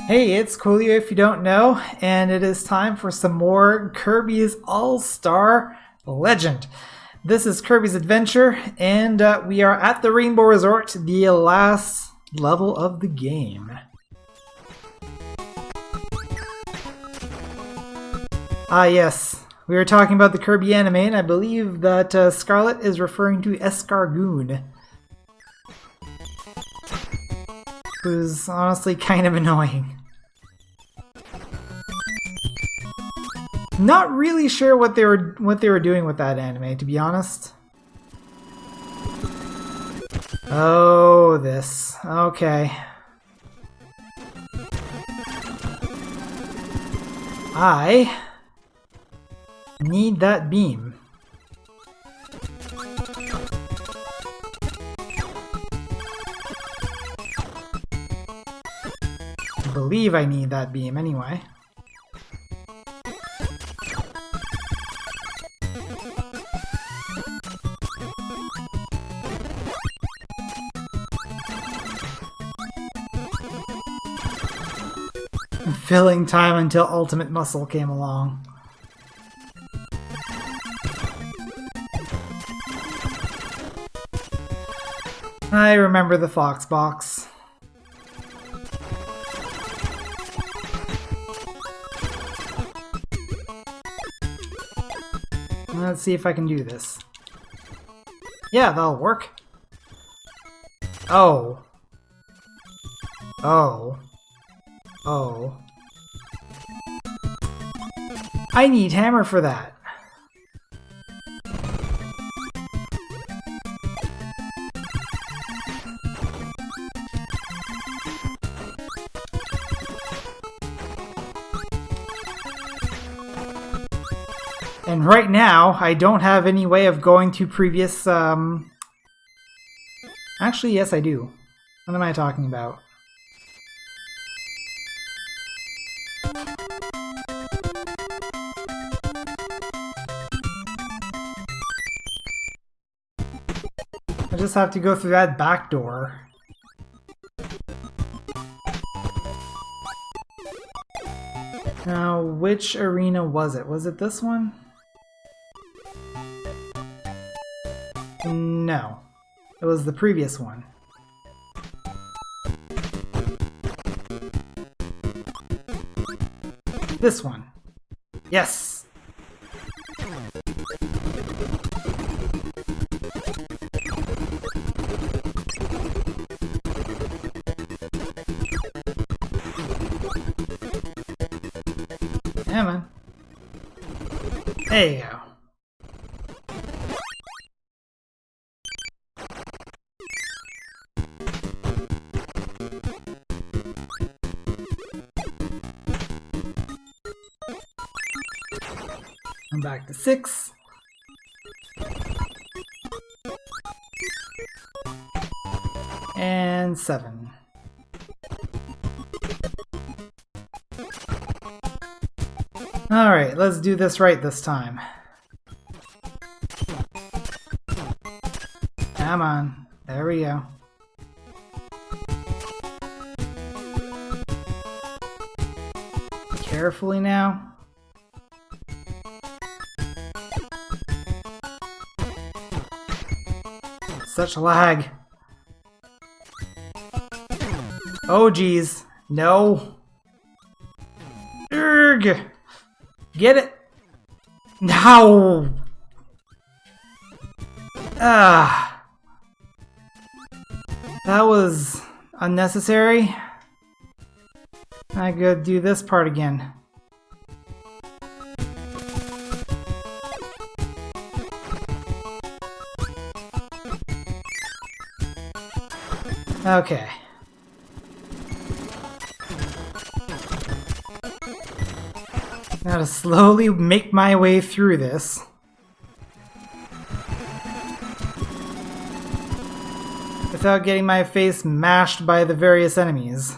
Hey, it's Coolio if you don't know, and it is time for some more Kirby's All-Star Legend. This is Kirby's Adventure, and we are at the Rainbow Resort, the last level of the game. Ah yes, we were talking about the Kirby anime, and I believe that Scarlet is referring to Escargoon, who's honestly kind of annoying. Not really sure what they were doing with that anime, to be honest. Oh, this. Okay. I need that beam. I believe I need that beam anyway. Filling time until Ultimate Muscle came along. I remember the Fox Box. Let's see if I can do this. Yeah, that'll work. Oh. Oh. Oh. I need hammer for that. And right now, I don't have any way of going to previous, Actually, yes I do. What am I talking about? I just have to go through that back door. Now, which arena was it? Was it this one? No. It was the previous one. This one. Yes! Come on. There you go. I'm back to 6. And 7. Alright, let's do this right this time. Come on. There we go. Carefully now. Such lag. Oh geez. No. Urgh. Get it? No! Ah. That was unnecessary. I gotta do this part again. Okay. Now to slowly make my way through this. Without getting my face mashed by the various enemies.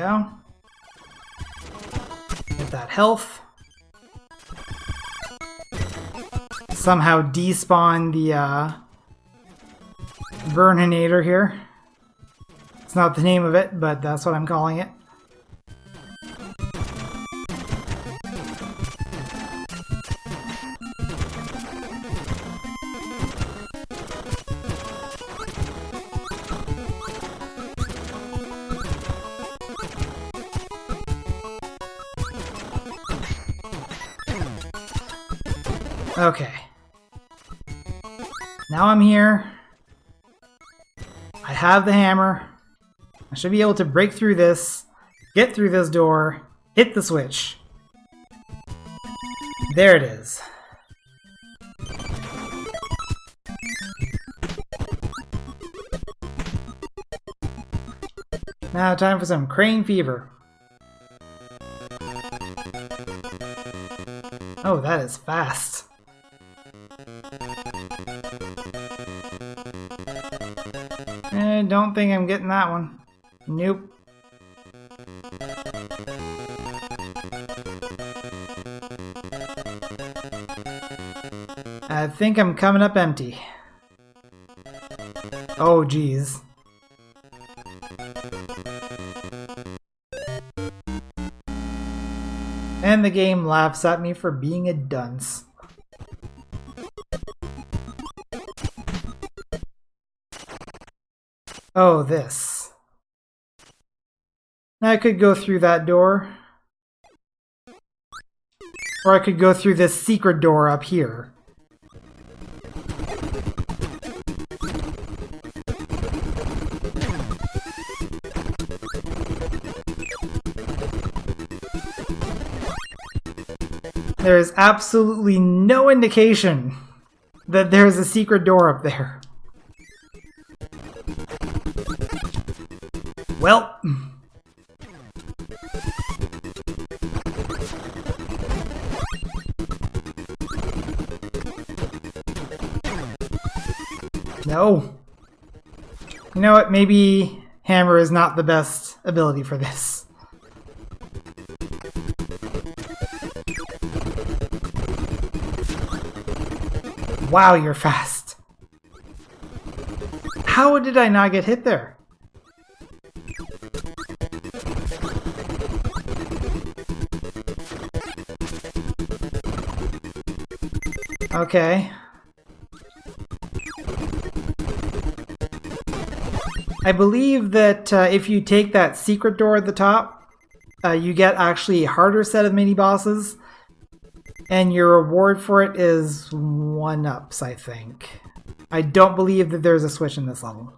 go. Get that health. Somehow despawn the Burninator here. It's not the name of it, but that's what I'm calling it. Okay. Now I'm here. I have the hammer. I should be able to break through this, get through this door, hit the switch. There it is. Now time for some crane fever. Oh, that is fast. I don't think I'm getting that one. Nope. I think I'm coming up empty. Oh, geez. And the game laughs at me for being a dunce. Oh, this. I could go through that door. Or I could go through this secret door up here. There is absolutely no indication that there's a secret door up there. Well. No. You know what? Maybe hammer is not the best ability for this. Wow, you're fast. How did I not get hit there? Okay. I believe that if you take that secret door at the top, you get actually a harder set of mini-bosses. And your reward for it is 1-ups, I think. I don't believe that there's a switch in this level.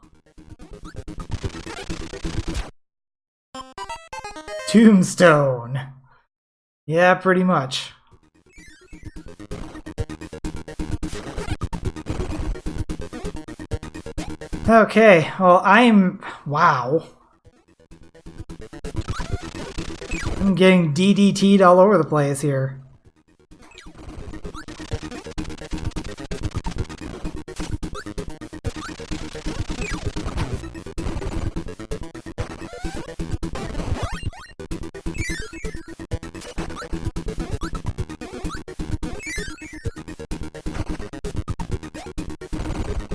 Tombstone! Yeah, pretty much. Okay, well, wow. I'm getting DDT'd all over the place here.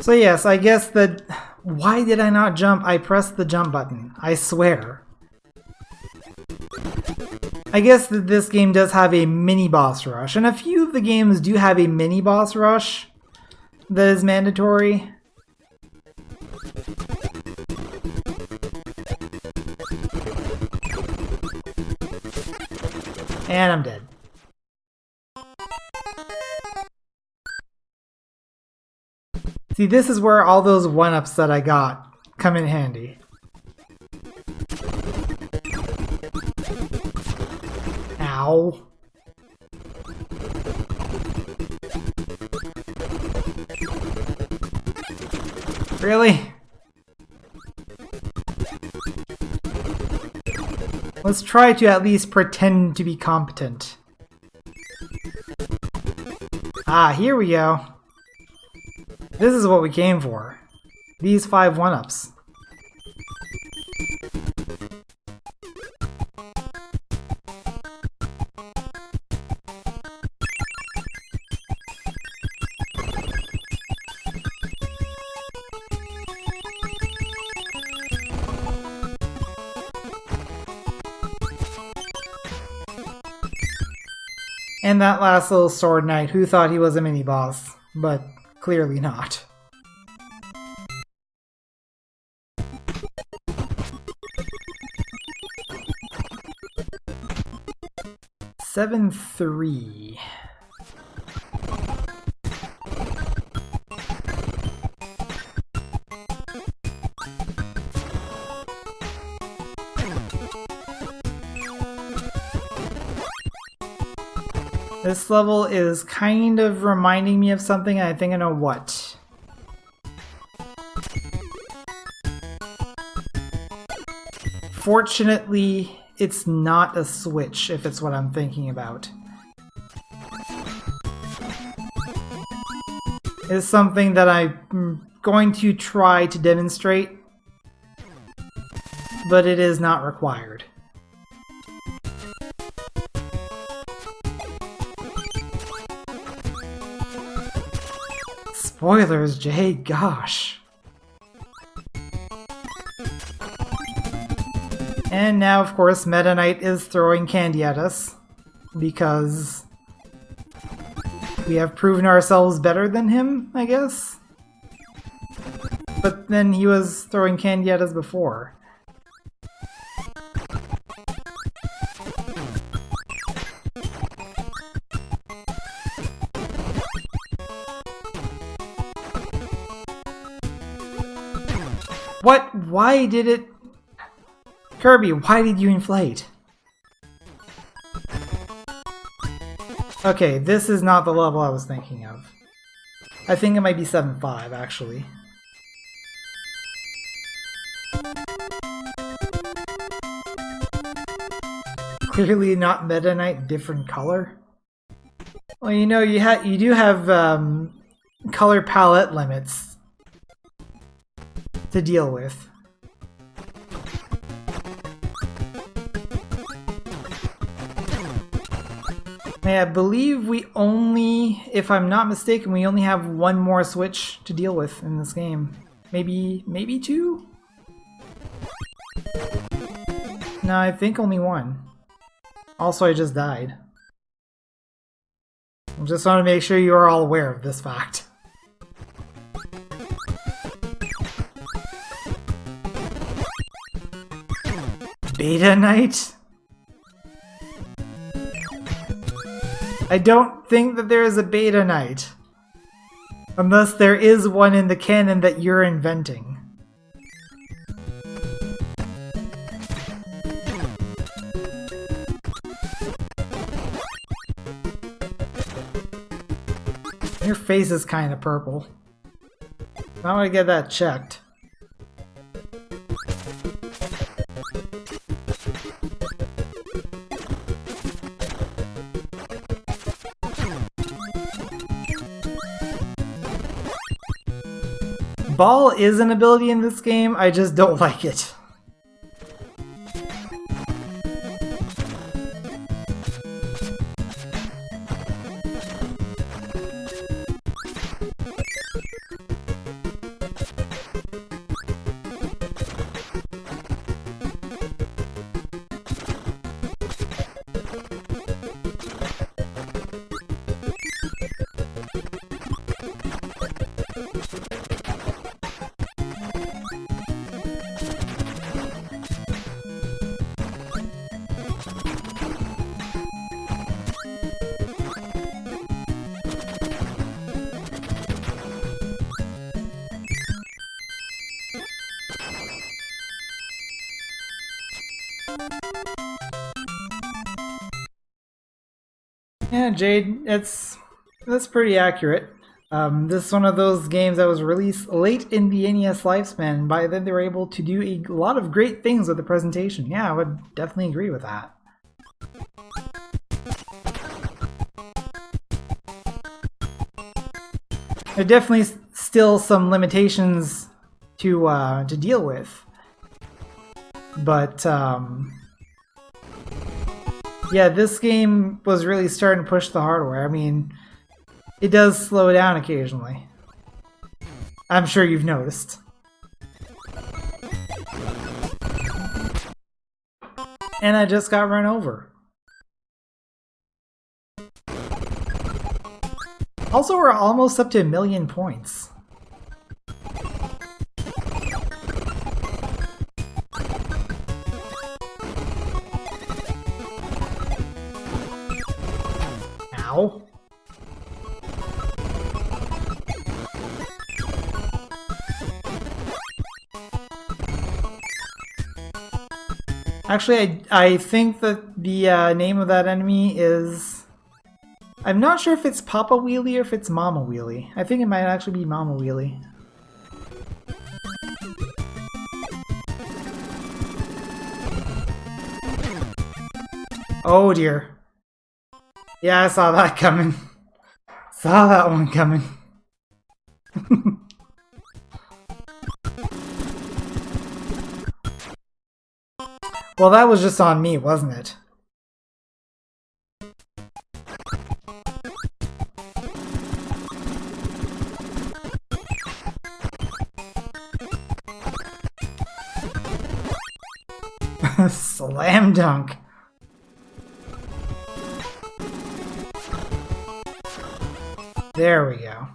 So yes, I guess that... Why did I not jump? I pressed the jump button. I swear. I guess that this game does have a mini-boss rush, and a few of the games do have a mini-boss rush that is mandatory. And I'm dead. See, this is where all those 1-ups that I got come in handy. Ow. Really? Let's try to at least pretend to be competent. Ah, here we go. This is what we came for. These 5 1-ups. And that last little sword knight who thought he was a mini-boss, but clearly not. Seven 3. This level is kind of reminding me of something, and I think I know what. Fortunately, it's not a switch, if it's what I'm thinking about. It's something that I'm going to try to demonstrate, but it is not required. Spoilers, Jade, gosh. And now, of course, Meta Knight is throwing candy at us, because we have proven ourselves better than him, I guess? But then he was throwing candy at us before. What? Why did it... Kirby, why did you inflate? Okay, this is not the level I was thinking of. I think it might be 7-5, actually. Clearly not Meta Knight, different color. Well, you know, you do have color palette limits to deal with. I believe we only, if I'm not mistaken, we only have one more switch to deal with in this game. Maybe two? No, I think only one. Also, I just died. I just want to make sure you are all aware of this fact. Beta Knight? I don't think that there is a Beta Knight. Unless there is one in the canon that you're inventing. Your face is kind of purple. I want to get that checked. Ball is an ability in this game, I just don't like it. Yeah, Jade, that's pretty accurate. This is one of those games that was released late in the NES lifespan, and by then they were able to do a lot of great things with the presentation. Yeah, I would definitely agree with that. There are definitely still some limitations to deal with, but yeah, this game was really starting to push the hardware. I mean, it does slow down occasionally. I'm sure you've noticed. And I just got run over. Also, we're almost up to 1,000,000 points. Ow. Actually, I think that the name of that enemy is... I'm not sure if it's Papa Wheelie or if it's Mama Wheelie. I think it might actually be Mama Wheelie. Oh dear. Yeah, I saw that coming. Saw that one coming. Well, that was just on me, wasn't it? Slam dunk. There we go.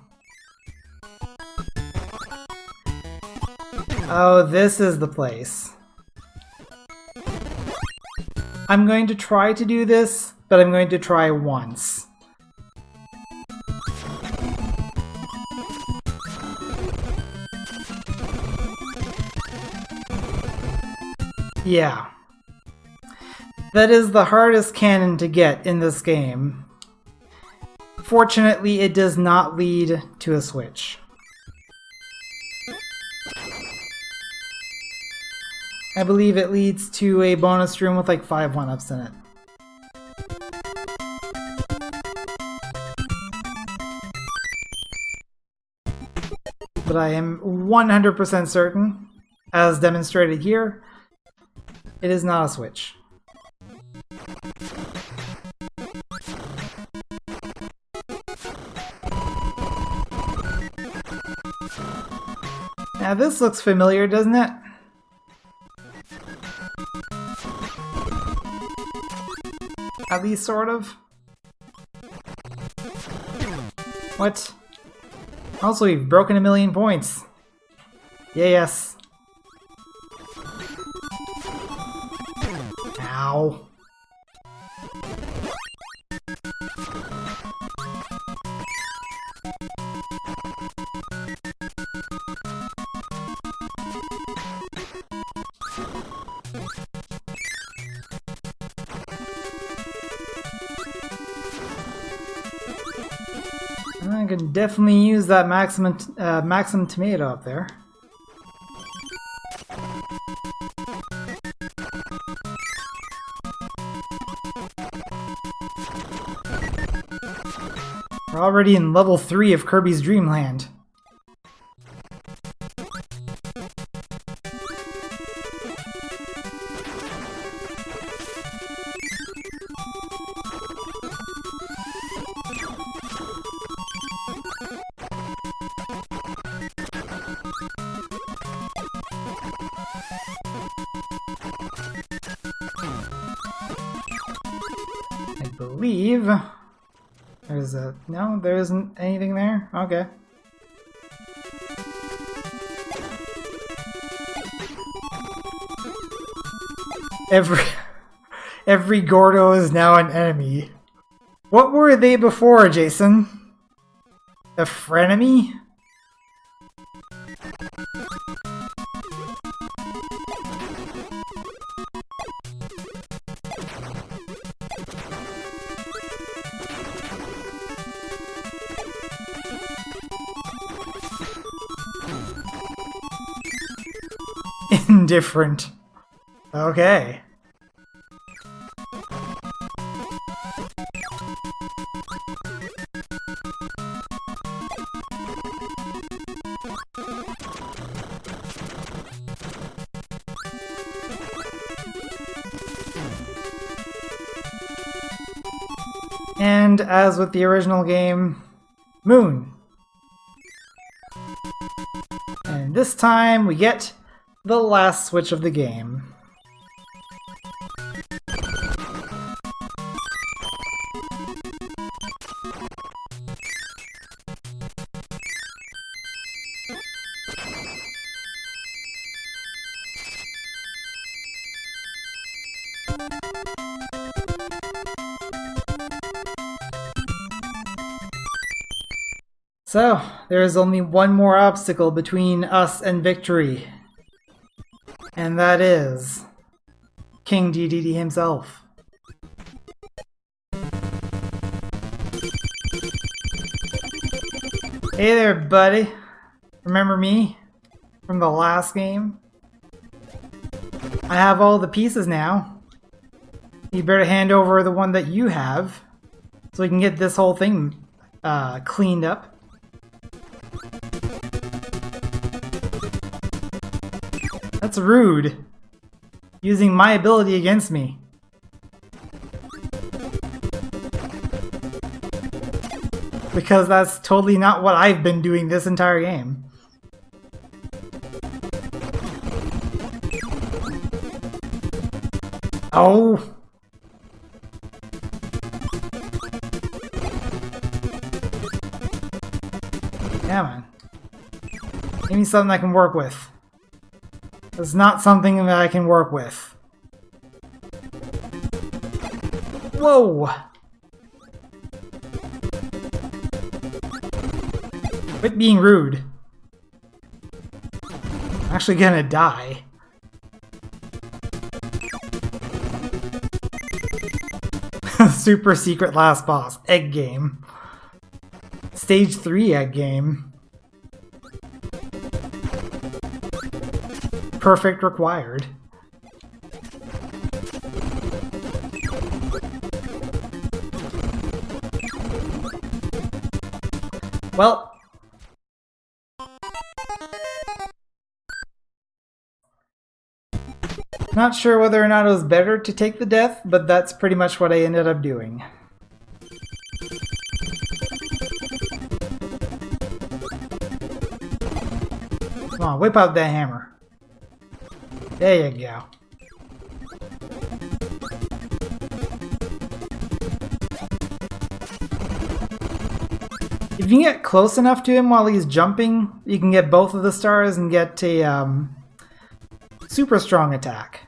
Oh, this is the place. I'm going to try to do this, but I'm going to try once. Yeah. That is the hardest cannon to get in this game. Fortunately, it does not lead to a switch. I believe it leads to a bonus room with like 5 1-ups in it. But I am 100% certain, as demonstrated here, it is not a switch. Now this looks familiar, doesn't it? At least sort of. What? Also, we've broken 1,000,000 points. Yeah, yes. Ow. I can definitely use that maximum tomato up there. We're already in level 3 of Kirby's Dream Land. I believe there's a... no, there isn't anything there? Okay. Every Gordo is now an enemy. What were they before, Jason? A frenemy? Indifferent. Okay. And as with the original game, Moon. And this time we get the last switch of the game. So, there is only one more obstacle between us and victory. And that is King Dedede himself. Hey there, buddy. Remember me from the last game? I have all the pieces now. You better hand over the one that you have so we can get this whole thing cleaned up. That's rude. Using my ability against me. Because that's totally not what I've been doing this entire game. Oh! Yeah, man. Give me something I can work with. It's not something that I can work with. Whoa! Quit being rude. I'm actually gonna die. Super secret last boss. Egg game. Stage 3 egg game. Perfect required. Well, not sure whether or not it was better to take the death, but that's pretty much what I ended up doing. Come on, whip out that hammer. There you go. If you can get close enough to him while he's jumping, you can get both of the stars and get a super strong attack.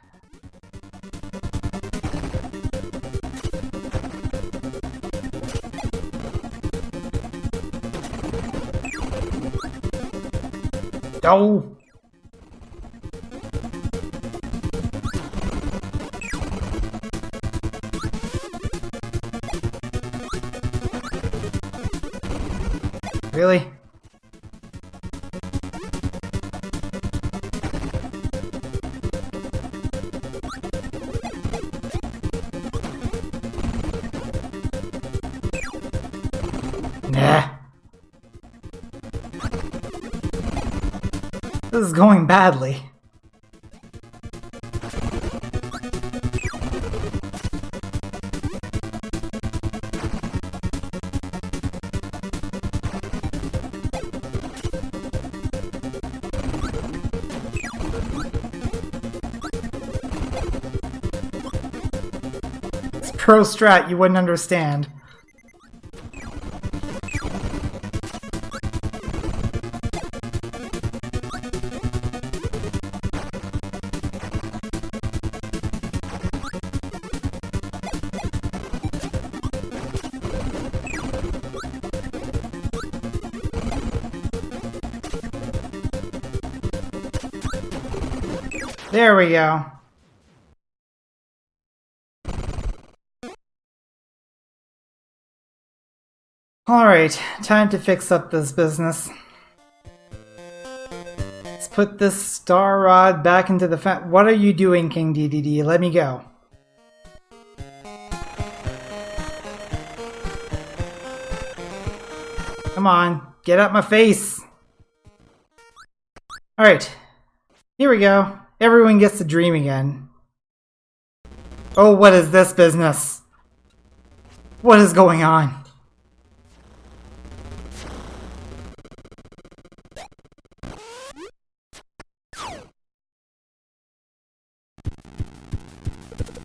Oh! Really? Nah. This is going badly. It's pro strat you wouldn't understand. There we go. Alright, time to fix up this business. Let's put this star rod back into the What are you doing, King Dedede? Let me go. Come on, get out my face! Alright, here we go. Everyone gets to dream again. Oh, what is this business? What is going on?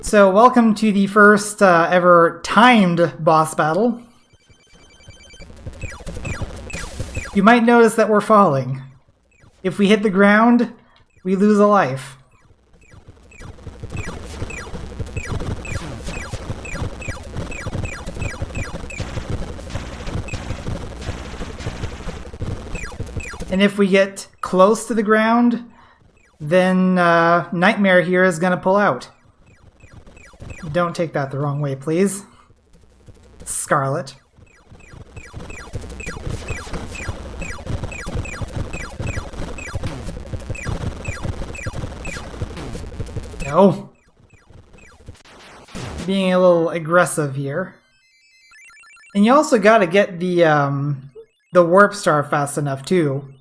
So, welcome to the first ever timed boss battle. You might notice that we're falling. If we hit the ground, we lose a life. And if we get close to the ground, then Nightmare here is going to pull out. Don't take that the wrong way, please. Scarlet. No. Being a little aggressive here. And you also got to get the warp star fast enough too.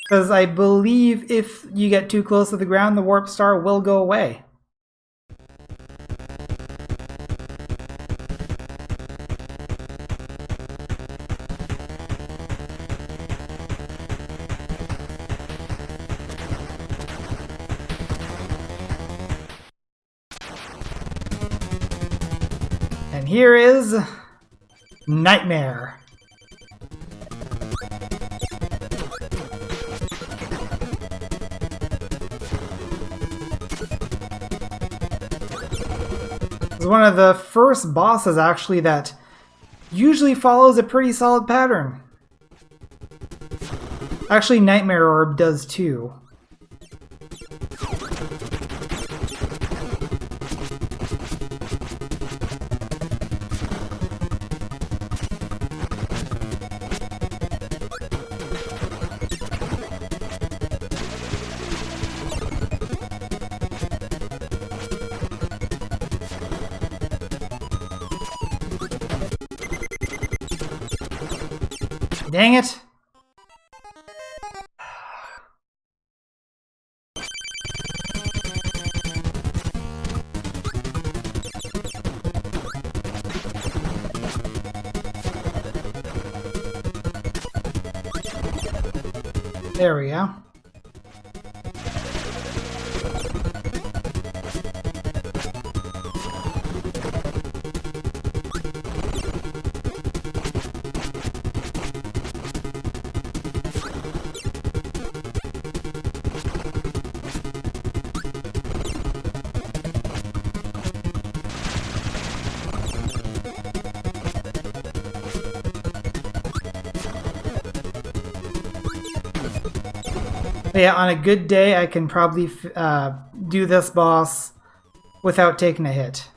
Because I believe if you get too close to the ground, the warp star will go away. And here is Nightmare. It's one of the first bosses actually that usually follows a pretty solid pattern. Actually, Nightmare Orb does too. Dang it! There we go. Yeah, on a good day, I can probably do this boss without taking a hit.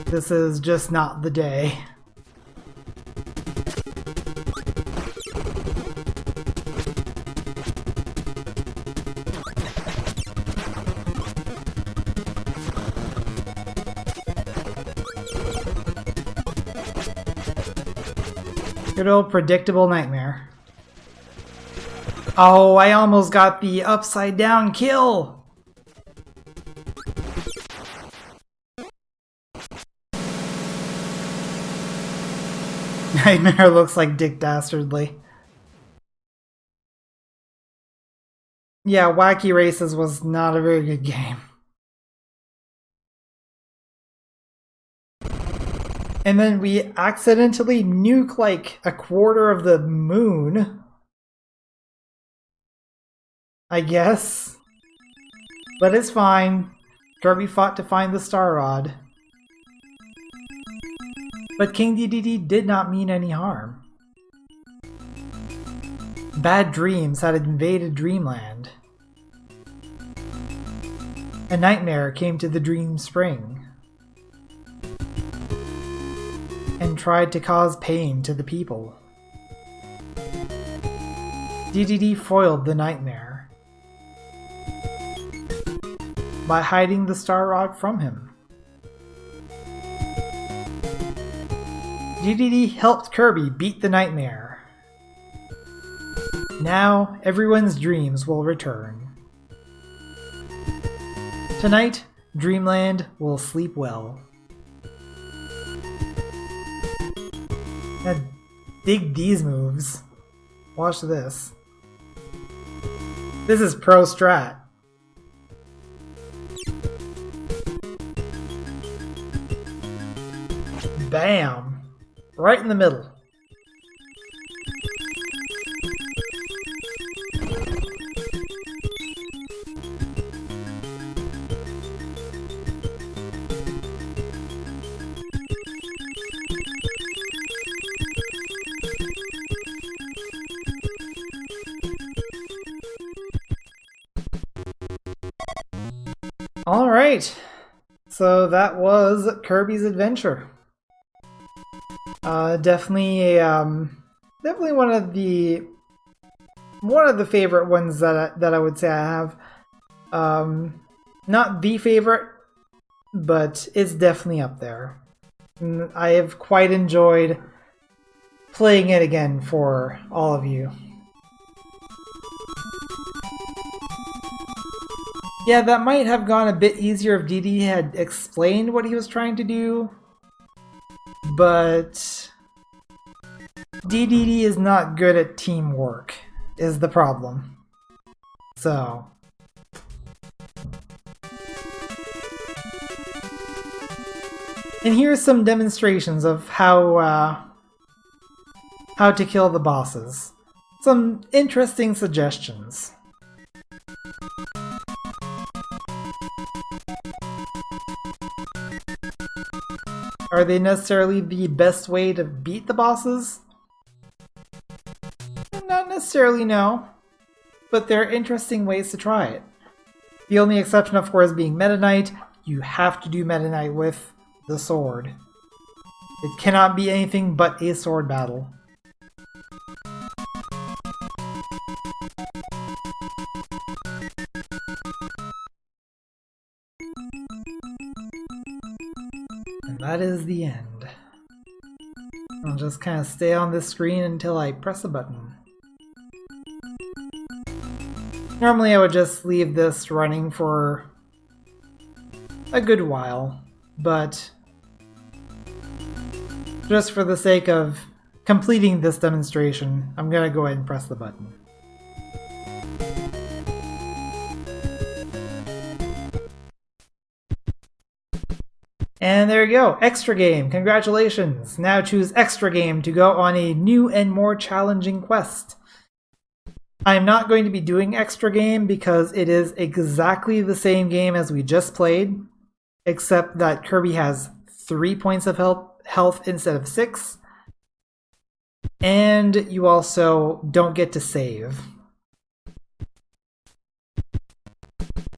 This is just not the day. Good old predictable Nightmare. Oh, I almost got the upside down kill! Nightmare looks like Dick Dastardly. Yeah, Wacky Races was not a very good game. And then we accidentally nuke like a quarter of the moon. I guess. But it's fine. Kirby fought to find the Star Rod. But King Dedede did not mean any harm. Bad dreams had invaded Dreamland. A nightmare came to the Dream Spring and tried to cause pain to the people. Dedede foiled the nightmare by hiding the Star Rod from him. Dedede helped Kirby beat the nightmare. Now everyone's dreams will return. Tonight, Dreamland will sleep well. Now, dig these moves. Watch this. This is pro strat. Bam! Right in the middle. Alright, so that was Kirby's Adventure. Definitely one of the favorite ones that I would say I have. Not the favorite, but it's definitely up there. And I have quite enjoyed playing it again for all of you. Yeah, that might have gone a bit easier if Dedede had explained what he was trying to do, but Dedede is not good at teamwork, is the problem. So and here's some demonstrations of how to kill the bosses. Some interesting suggestions. Are they necessarily the best way to beat the bosses? Not necessarily, no. But there are interesting ways to try it. The only exception, of course, being Meta Knight. You have to do Meta Knight with the sword. It cannot be anything but a sword battle. And that is the end. I'll just kind of stay on this screen until I press a button. Normally I would just leave this running for a good while, but just for the sake of completing this demonstration, I'm gonna go ahead and press the button. And there you go, Extra Game, congratulations! Now choose Extra Game to go on a new and more challenging quest. I'm not going to be doing Extra Game because it is exactly the same game as we just played, except that Kirby has 3 points of health instead of 6, and you also don't get to save.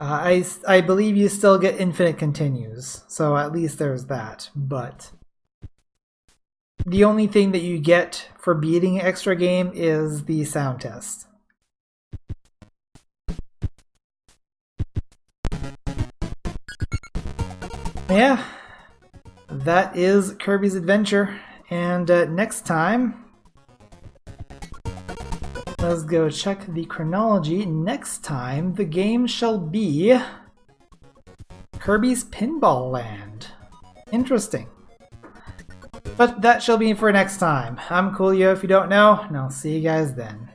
I believe you still get infinite continues, so at least there's that, but the only thing that you get for beating Extra Game is the sound test. Yeah, that is Kirby's Adventure, and next time, let's go check the chronology. Next time, the game shall be Kirby's Pinball Land. Interesting. But that shall be for next time. I'm Coolio if you don't know, and I'll see you guys then.